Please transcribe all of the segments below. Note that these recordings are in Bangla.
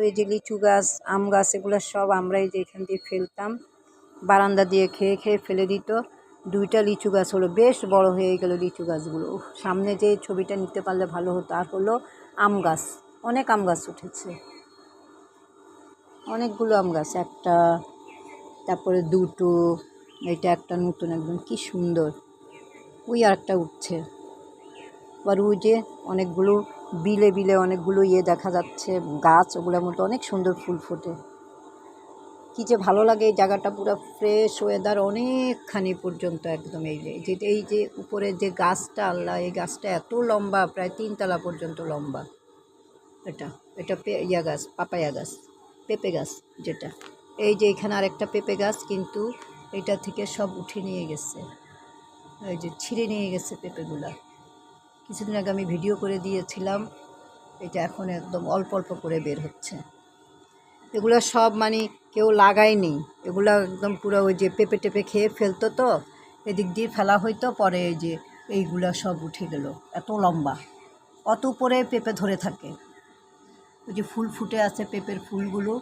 এই যে লিচু গাছ, আম গাছ, এগুলো সব আমরা এই যে এখান দিয়ে ফেলতাম, বারান্দা দিয়ে খেয়ে খেয়ে ফেলে দিত। 2টা লিচু গাছ হলো, বেশ বড় হয়ে গেল লিচু গাছগুলো। সামনে যে ছবিটা নিতে পারলে ভালো হতো। আর হলো আম গাছ, অনেক আম গাছ উঠেছে, অনেকগুলো আম গাছ, একটা, তারপরে 2টো, এটা একটা নতুন একদম কি সুন্দর, ওই আর একটা উঠছে। আবার ওই যে অনেকগুলো বিলে বিলে অনেকগুলো দেখা যাচ্ছে গাছ, ওগুলোর মধ্যে অনেক সুন্দর ফুল ফোটে। কী যে ভালো লাগে এই জায়গাটা, পুরো ফ্রেশ ওয়েদার অনেকখানি পর্যন্ত একদম। এই যে উপরের যে গাছটা, আল্লাহ, এই গাছটা এত লম্বা, প্রায় 3 তলা পর্যন্ত লম্বা। এটা এটা গাছ, পাপায়া গাছ, পেঁপে গাছ যেটা। এই যে এখানে আরেকটা পেঁপে গাছ, কিন্তু এটা থেকে সব উঠে নিয়ে গেছে, এই যে ছিঁড়ে নিয়ে গেছে পেঁপেগুলা। কিছুদিন আগে আমি ভিডিও করে দিয়েছিলাম। এটা এখন একদম অল্প অল্প করে বের হচ্ছে। এগুলো সব মানে কেউ লাগায়নি, এগুলো একদম পুরো ওই যে পেঁপে টেপে খেয়ে ফেলতো, তো এদিক দিয়ে ফেলা হইতো, পরে এই যে এইগুলা সব উঠে গেল। এত লম্বা, অত উপরে পেঁপে ধরে থাকে। ওই যে ফুল ফুটে আছে পেঁপের ফুলগুলো,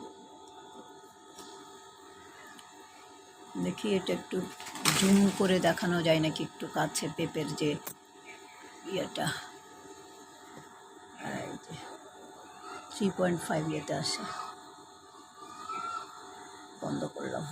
দেখি এটা একটু জুম করে দেখানো যায় নাকি একটু কাছে, পেঁপের যে ইয়েটা, 3.5 ইয়েতে আসে। বন্ধ করলাম।